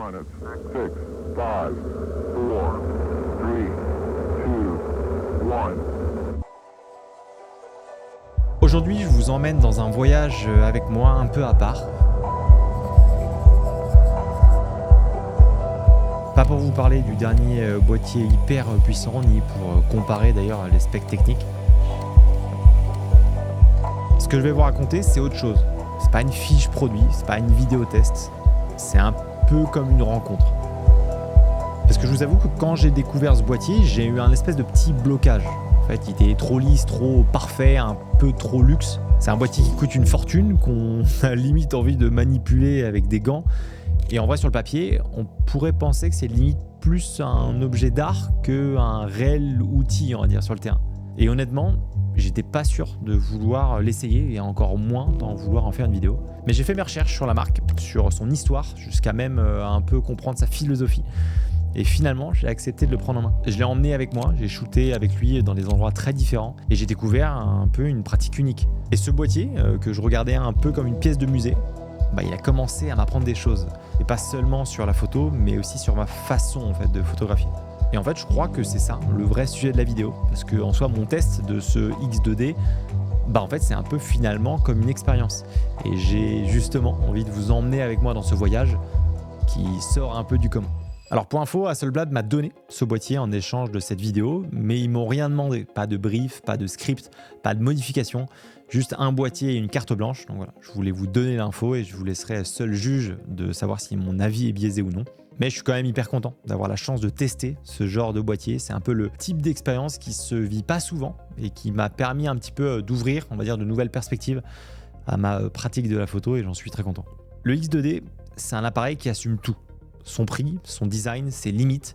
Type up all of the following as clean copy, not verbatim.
minutes. 6, 5, 4, 3, 2, 1. Aujourd'hui, je vous emmène dans un voyage avec moi un peu à part. Pas pour vous parler du dernier boîtier hyper puissant, ni pour comparer d'ailleurs les specs techniques. Ce que je vais vous raconter, c'est autre chose. C'est pas une fiche produit, c'est pas une vidéo test. C'est un peu comme une rencontre. Parce que je vous avoue que quand j'ai découvert ce boîtier, j'ai eu un espèce de petit blocage. En fait, il était trop lisse, trop parfait, un peu trop luxe. C'est un boîtier qui coûte une fortune, qu'on a limite envie de manipuler avec des gants. Et en vrai, sur le papier, on pourrait penser que c'est limite plus un objet d'art qu'un réel outil, on va dire, sur le terrain. Et honnêtement, j'étais pas sûr de vouloir l'essayer et encore moins d'en vouloir en faire une vidéo. Mais j'ai fait mes recherches sur la marque, sur son histoire, jusqu'à même un peu comprendre sa philosophie. Et finalement, j'ai accepté de le prendre en main. Je l'ai emmené avec moi, j'ai shooté avec lui dans des endroits très différents et j'ai découvert un peu une pratique unique. Et ce boîtier, que je regardais un peu comme une pièce de musée, il a commencé à m'apprendre des choses. Et pas seulement sur la photo, mais aussi sur ma façon en fait, de photographier. Et en fait, je crois que c'est ça, le vrai sujet de la vidéo. Parce que en soi, mon test de ce X2D, en fait, c'est un peu finalement comme une expérience. Et j'ai justement envie de vous emmener avec moi dans ce voyage qui sort un peu du commun. Alors pour info, Hasselblad m'a donné ce boîtier en échange de cette vidéo, mais ils m'ont rien demandé. Pas de brief, pas de script, pas de modification, juste un boîtier et une carte blanche. Donc voilà, je voulais vous donner l'info et je vous laisserai seul juge de savoir si mon avis est biaisé ou non. Mais je suis quand même hyper content d'avoir la chance de tester ce genre de boîtier. C'est un peu le type d'expérience qui se vit pas souvent et qui m'a permis un petit peu d'ouvrir, on va dire, de nouvelles perspectives à ma pratique de la photo et j'en suis très content. Le X2D, c'est un appareil qui assume tout. Son prix, son design, ses limites.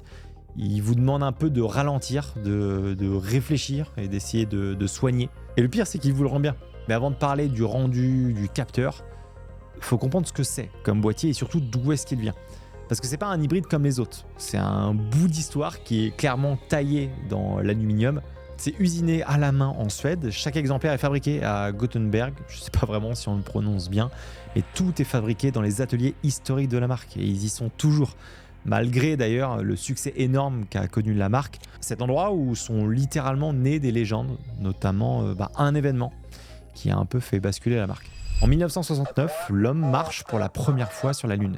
Il vous demande un peu de ralentir, de réfléchir et d'essayer de soigner. Et le pire, c'est qu'il vous le rend bien. Mais avant de parler du rendu du capteur, il faut comprendre ce que c'est comme boîtier et surtout d'où est-ce qu'il vient. Parce que c'est pas un hybride comme les autres. C'est un bout d'histoire qui est clairement taillé dans l'aluminium. C'est usiné à la main en Suède. Chaque exemplaire est fabriqué à Gothenburg. Je ne sais pas vraiment si on le prononce bien. Mais tout est fabriqué dans les ateliers historiques de la marque. Et ils y sont toujours. Malgré d'ailleurs le succès énorme qu'a connu la marque. Cet endroit où sont littéralement nées des légendes. Notamment un événement qui a un peu fait basculer la marque. En 1969, l'homme marche pour la première fois sur la Lune.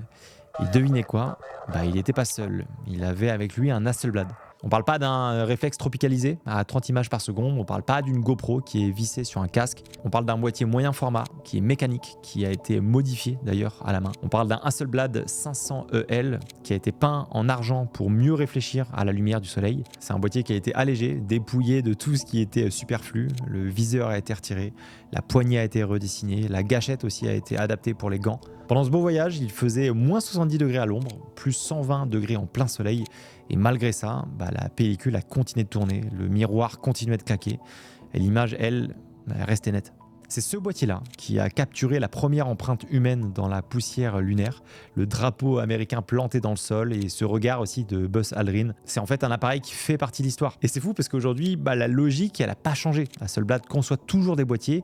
Et devinez quoi ? Il n'était pas seul. Il avait avec lui un Hasselblad. On parle pas d'un réflexe tropicalisé à 30 images par seconde, on parle pas d'une GoPro qui est vissée sur un casque, on parle d'un boîtier moyen format qui est mécanique, qui a été modifié d'ailleurs à la main. On parle d'un Hasselblad 500EL qui a été peint en argent pour mieux réfléchir à la lumière du soleil. C'est un boîtier qui a été allégé, dépouillé de tout ce qui était superflu, le viseur a été retiré, la poignée a été redessinée, la gâchette aussi a été adaptée pour les gants. Pendant ce beau voyage, il faisait moins 70 degrés à l'ombre, plus 120 degrés en plein soleil. Et malgré ça, la pellicule a continué de tourner, le miroir continuait de claquer. Et l'image, elle, restait nette. C'est ce boîtier-là qui a capturé la première empreinte humaine dans la poussière lunaire, le drapeau américain planté dans le sol et ce regard aussi de Buzz Aldrin. C'est en fait un appareil qui fait partie de l'histoire. Et c'est fou parce qu'aujourd'hui, la logique, elle n'a pas changé. Hasselblad conçoit toujours des boîtiers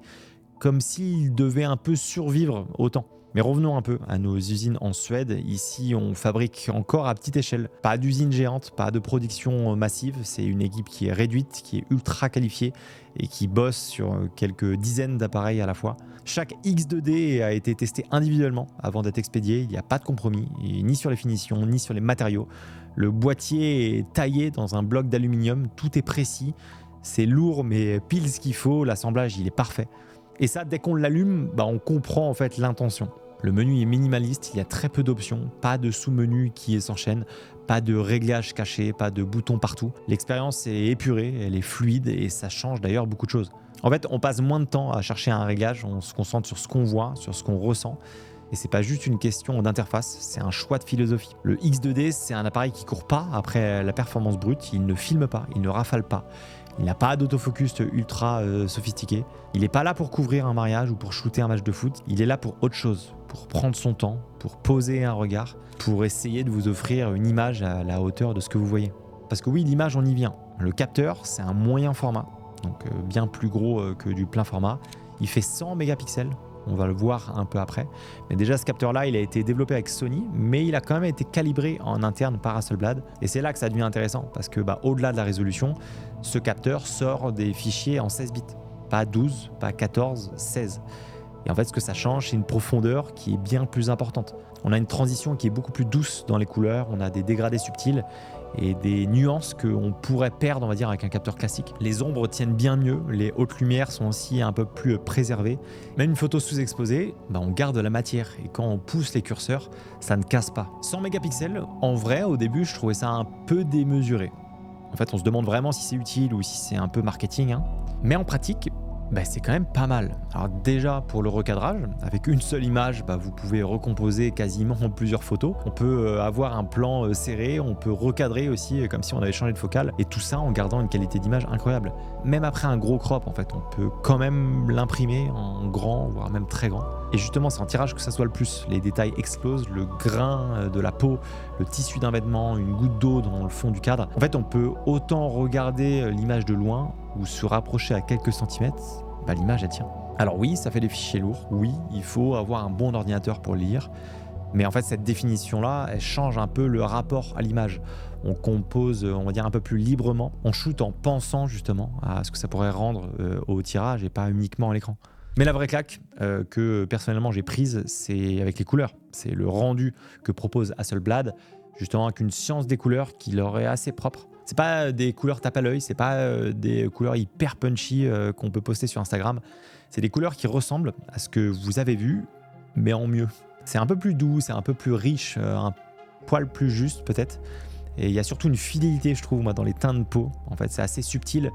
comme s'ils devaient un peu survivre au temps. Mais revenons un peu à nos usines en Suède. Ici, on fabrique encore à petite échelle. Pas d'usine géante, pas de production massive. C'est une équipe qui est réduite, qui est ultra qualifiée et qui bosse sur quelques dizaines d'appareils à la fois. Chaque X2D a été testé individuellement avant d'être expédié. Il n'y a pas de compromis, ni sur les finitions, ni sur les matériaux. Le boîtier est taillé dans un bloc d'aluminium. Tout est précis. C'est lourd, mais pile ce qu'il faut. L'assemblage, il est parfait. Et ça, dès qu'on l'allume, on comprend en fait l'intention. Le menu est minimaliste, il y a très peu d'options, pas de sous-menu qui s'enchaînent, pas de réglages cachés, pas de boutons partout. L'expérience est épurée, elle est fluide et ça change d'ailleurs beaucoup de choses. En fait, on passe moins de temps à chercher un réglage, on se concentre sur ce qu'on voit, sur ce qu'on ressent. Et c'est pas juste une question d'interface, c'est un choix de philosophie. Le X2D, c'est un appareil qui court pas après la performance brute, il ne filme pas, il ne rafale pas. Il n'a pas d'autofocus ultra sophistiqué. Il n'est pas là pour couvrir un mariage ou pour shooter un match de foot. Il est là pour autre chose, pour prendre son temps, pour poser un regard, pour essayer de vous offrir une image à la hauteur de ce que vous voyez. Parce que oui, l'image, on y vient. Le capteur, c'est un moyen format, donc bien plus gros que du plein format. Il fait 100 mégapixels. On va le voir un peu après. Mais déjà, ce capteur-là, il a été développé avec Sony, mais il a quand même été calibré en interne par Hasselblad. Et c'est là que ça devient intéressant, parce que au-delà de la résolution, ce capteur sort des fichiers en 16 bits. Pas 12, pas 14, 16. Et en fait, ce que ça change, c'est une profondeur qui est bien plus importante. On a une transition qui est beaucoup plus douce dans les couleurs, on a des dégradés subtils et des nuances qu'on pourrait perdre, on va dire, avec un capteur classique. Les ombres tiennent bien mieux, les hautes lumières sont aussi un peu plus préservées. Même une photo sous-exposée, on garde la matière et quand on pousse les curseurs, ça ne casse pas. 100 mégapixels, en vrai, au début, je trouvais ça un peu démesuré. En fait, on se demande vraiment si c'est utile ou si c'est un peu marketing, hein. Mais en pratique, c'est quand même pas mal. Alors déjà pour le recadrage, avec une seule image, vous pouvez recomposer quasiment plusieurs photos. On peut avoir un plan serré, on peut recadrer aussi comme si on avait changé de focale, et tout ça en gardant une qualité d'image incroyable. Même après un gros crop, en fait, on peut quand même l'imprimer en grand, voire même très grand. Et justement, c'est en tirage que ça soit le plus. Les détails explosent, le grain de la peau, le tissu d'un vêtement, une goutte d'eau dans le fond du cadre. En fait, on peut autant regarder l'image de loin ou se rapprocher à quelques centimètres, l'image elle tient. Alors oui, ça fait des fichiers lourds, oui, il faut avoir un bon ordinateur pour lire, mais en fait cette définition-là, elle change un peu le rapport à l'image. On compose, on va dire, un peu plus librement, on shoot en pensant justement à ce que ça pourrait rendre au tirage et pas uniquement à l'écran. Mais la vraie claque que personnellement j'ai prise, c'est avec les couleurs. C'est le rendu que propose Hasselblad, justement avec une science des couleurs qui leur est assez propre. C'est pas des couleurs tape à l'œil, c'est pas des couleurs hyper punchy qu'on peut poster sur Instagram. C'est des couleurs qui ressemblent à ce que vous avez vu, mais en mieux. C'est un peu plus doux, c'est un peu plus riche, un poil plus juste peut-être. Et il y a surtout une fidélité, je trouve, moi, dans les teintes de peau. En fait, c'est assez subtil.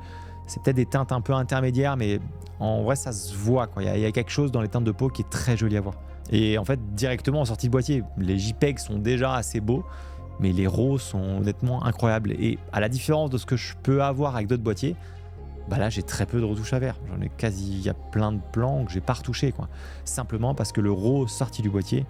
C'est peut-être des teintes un peu intermédiaires, mais en vrai, ça se voit, quoi. Il y a quelque chose dans les teintes de peau qui est très joli à voir. Et en fait, directement en sortie de boîtier, les JPEG sont déjà assez beaux, mais les RAW sont honnêtement incroyables. Et à la différence de ce que je peux avoir avec d'autres boîtiers, là j'ai très peu de retouches à faire. J'en ai quasi, il y a plein de plans que j'ai pas retouché, quoi. Simplement parce que le RAW sorti du boîtier,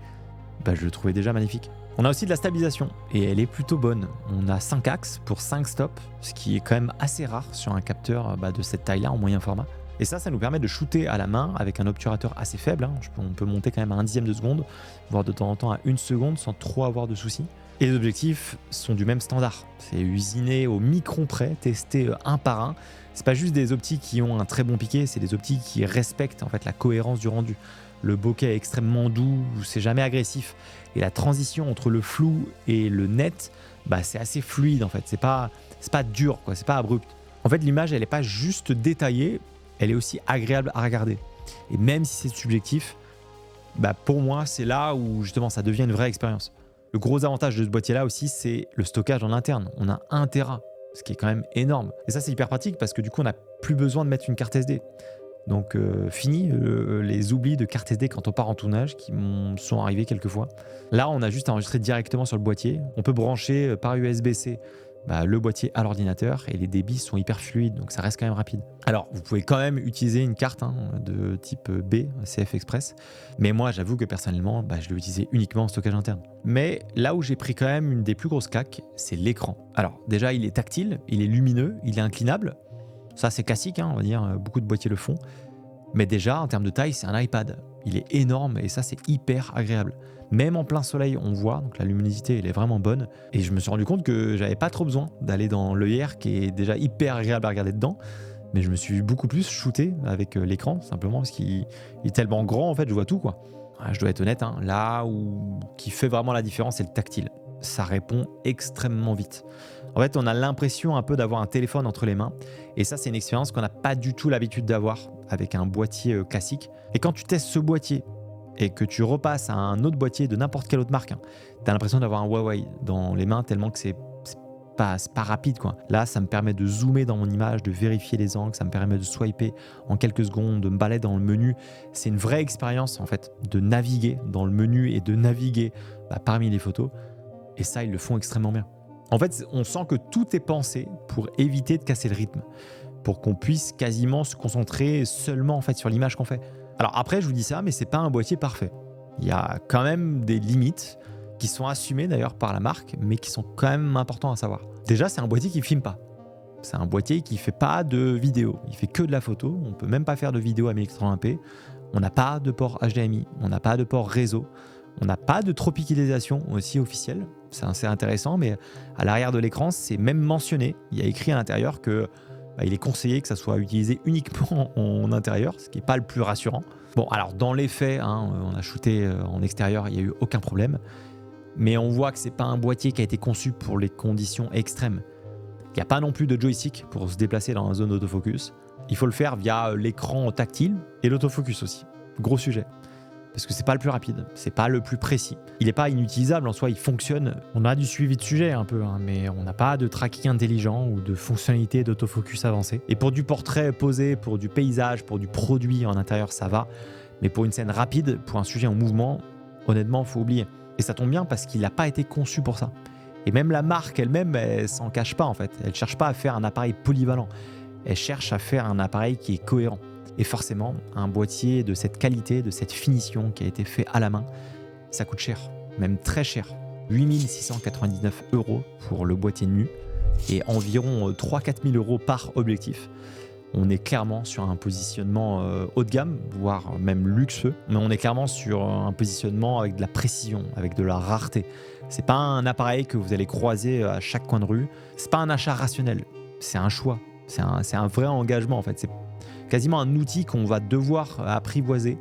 je le trouvais déjà magnifique. On a aussi de la stabilisation et elle est plutôt bonne. On a 5 axes pour 5 stops, ce qui est quand même assez rare sur un capteur de cette taille-là en moyen format. Et ça nous permet de shooter à la main avec un obturateur assez faible, hein. On peut monter quand même à 1/10 de seconde, voire de temps en temps à 1 seconde sans trop avoir de soucis. Et les objectifs sont du même standard. C'est usiné au micron près, testé un par un. C'est pas juste des optiques qui ont un très bon piqué, c'est des optiques qui respectent en fait la cohérence du rendu. Le bokeh est extrêmement doux, c'est jamais agressif. Et la transition entre le flou et le net, c'est assez fluide en fait. C'est pas dur, quoi. C'est pas abrupt. En fait, l'image, elle est pas juste détaillée, elle est aussi agréable à regarder. Et même si c'est subjectif, pour moi, c'est là où justement ça devient une vraie expérience. Le gros avantage de ce boîtier-là aussi, c'est le stockage en interne. On a 1 Tera, ce qui est quand même énorme. Et ça, c'est hyper pratique parce que du coup, on n'a plus besoin de mettre une carte SD. Donc, fini les oublis de carte SD quand on part en tournage qui sont arrivés quelques fois. Là, on a juste à enregistrer directement sur le boîtier. On peut brancher par USB-C le boîtier à l'ordinateur et les débits sont hyper fluides, donc ça reste quand même rapide. Alors, vous pouvez quand même utiliser une carte de type B, CF Express, mais moi, j'avoue que personnellement, je l'ai utilisé uniquement en stockage interne. Mais là où j'ai pris quand même une des plus grosses claques, c'est l'écran. Alors, déjà, il est tactile, il est lumineux, il est inclinable. Ça, c'est classique, on va dire, beaucoup de boîtiers le font. Mais déjà, en termes de taille, c'est un iPad. Il est énorme et ça, c'est hyper agréable. Même en plein soleil, on voit, donc la luminosité, elle est vraiment bonne. Et je me suis rendu compte que j'avais pas trop besoin d'aller dans l'œillère qui est déjà hyper agréable à regarder dedans. Mais je me suis beaucoup plus shooté avec l'écran, simplement parce qu'il est tellement grand, en fait, je vois tout, quoi. Je dois être honnête, là où qui fait vraiment la différence, c'est le tactile. Ça répond extrêmement vite. En fait, on a l'impression un peu d'avoir un téléphone entre les mains. Et ça, c'est une expérience qu'on n'a pas du tout l'habitude d'avoir avec un boîtier classique. Et quand tu testes ce boîtier et que tu repasses à un autre boîtier de n'importe quelle autre marque, tu as l'impression d'avoir un Huawei dans les mains tellement que c'est pas rapide, quoi. Là, ça me permet de zoomer dans mon image, de vérifier les angles, ça me permet de swiper en quelques secondes, de me balader dans le menu. C'est une vraie expérience, en fait, de naviguer dans le menu et de naviguer parmi les photos. Et ça, ils le font extrêmement bien. En fait, on sent que tout est pensé pour éviter de casser le rythme, pour qu'on puisse quasiment se concentrer seulement en fait sur l'image qu'on fait. Alors après, je vous dis ça, mais c'est pas un boîtier parfait. Il y a quand même des limites qui sont assumées d'ailleurs par la marque, mais qui sont quand même importantes à savoir. Déjà, c'est un boîtier qui filme pas. C'est un boîtier qui fait pas de vidéo. Il fait que de la photo. On peut même pas faire de vidéo à 1080p. On n'a pas de port HDMI, on n'a pas de port réseau, on n'a pas de tropicalisation aussi officielle. C'est assez intéressant, mais à l'arrière de l'écran, c'est même mentionné. Il y a écrit à l'intérieur que il est conseillé que ça soit utilisé uniquement en intérieur, ce qui n'est pas le plus rassurant. Bon, alors dans les faits, on a shooté en extérieur, il n'y a eu aucun problème. Mais on voit que ce n'est pas un boîtier qui a été conçu pour les conditions extrêmes. Il n'y a pas non plus de joystick pour se déplacer dans la zone d'autofocus. Il faut le faire via l'écran tactile et l'autofocus aussi. Gros sujet. Parce que c'est pas le plus rapide, c'est pas le plus précis. Il n'est pas inutilisable en soi, il fonctionne. On a du suivi de sujet un peu, mais on n'a pas de tracking intelligent ou de fonctionnalité d'autofocus avancée. Et pour du portrait posé, pour du paysage, pour du produit en intérieur, ça va. Mais pour une scène rapide, pour un sujet en mouvement, honnêtement, faut oublier. Et ça tombe bien parce qu'il n'a pas été conçu pour ça. Et même la marque elle-même, elle s'en cache pas en fait. Elle cherche pas à faire un appareil polyvalent. Elle cherche à faire un appareil qui est cohérent. Et forcément, un boîtier de cette qualité, de cette finition qui a été fait à la main, ça coûte cher, même très cher. 8 699 € pour le boîtier nu et environ 3 000 à 4 000 € par objectif. On est clairement sur un positionnement haut de gamme, voire même luxueux, mais on est clairement sur un positionnement avec de la précision, avec de la rareté. C'est pas un appareil que vous allez croiser à chaque coin de rue, c'est pas un achat rationnel, c'est un choix, c'est un vrai engagement en fait. C'est quasiment un outil qu'on va devoir apprivoiser,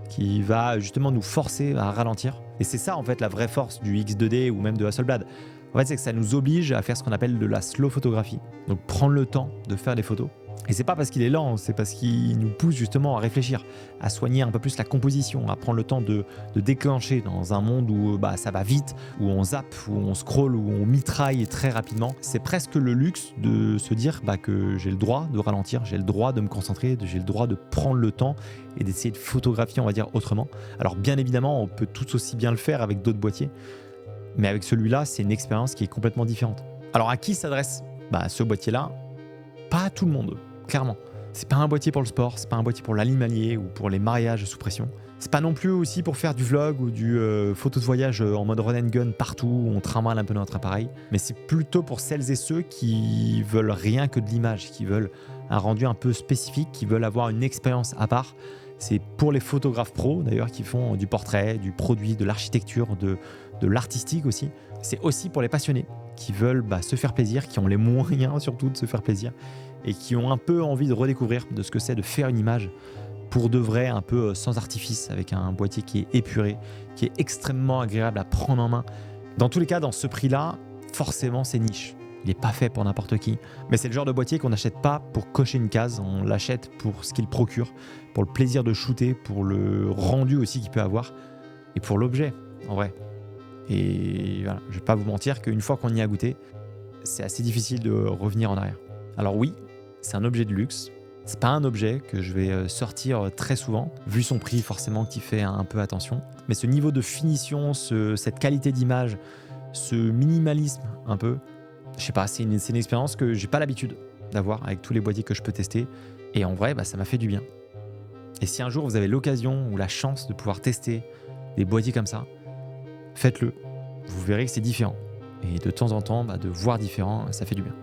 qui va justement nous forcer à ralentir. Et c'est ça en fait la vraie force du X2D ou même de Hasselblad. En fait, c'est que ça nous oblige à faire ce qu'on appelle de la slow photographie. Donc prendre le temps de faire des photos. Et c'est pas parce qu'il est lent, c'est parce qu'il nous pousse justement à réfléchir, à soigner un peu plus la composition, à prendre le temps de déclencher dans un monde où ça va vite, où on zappe, où on scrolle, où on mitraille très rapidement. C'est presque le luxe de se dire que j'ai le droit de ralentir, j'ai le droit de me concentrer, j'ai le droit de prendre le temps et d'essayer de photographier, on va dire, autrement. Alors bien évidemment, on peut tout aussi bien le faire avec d'autres boîtiers, mais avec celui-là, c'est une expérience qui est complètement différente. Alors à qui s'adresse ce boîtier-là? Pas à tout le monde. Clairement, c'est pas un boîtier pour le sport, c'est pas un boîtier pour l'animalier ou pour les mariages sous pression. C'est pas non plus aussi pour faire du vlog ou du photo de voyage en mode run and gun partout où on trimballe un peu notre appareil. Mais c'est plutôt pour celles et ceux qui veulent rien que de l'image, qui veulent un rendu un peu spécifique, qui veulent avoir une expérience à part. C'est pour les photographes pros d'ailleurs qui font du portrait, du produit, de l'architecture, de l'artistique aussi. C'est aussi pour les passionnés qui veulent se faire plaisir, qui ont les moyens surtout de se faire plaisir et qui ont un peu envie de redécouvrir de ce que c'est de faire une image pour de vrai, un peu sans artifice, avec un boîtier qui est épuré, qui est extrêmement agréable à prendre en main. Dans tous les cas, dans ce prix-là, forcément c'est niche. Il n'est pas fait pour n'importe qui, mais c'est le genre de boîtier qu'on n'achète pas pour cocher une case, on l'achète pour ce qu'il procure, pour le plaisir de shooter, pour le rendu aussi qu'il peut avoir, et pour l'objet, en vrai. Et voilà, je ne vais pas vous mentir qu'une fois qu'on y a goûté, c'est assez difficile de revenir en arrière. Alors oui, c'est un objet de luxe, c'est pas un objet que je vais sortir très souvent, vu son prix forcément qui fait un peu attention, mais ce niveau de finition, cette qualité d'image, ce minimalisme un peu, je sais pas, c'est une expérience que j'ai pas l'habitude d'avoir avec tous les boîtiers que je peux tester, et en vrai ça m'a fait du bien. Et si un jour vous avez l'occasion ou la chance de pouvoir tester des boîtiers comme ça, faites-le, vous verrez que c'est différent, et de temps en temps de voir différent, ça fait du bien.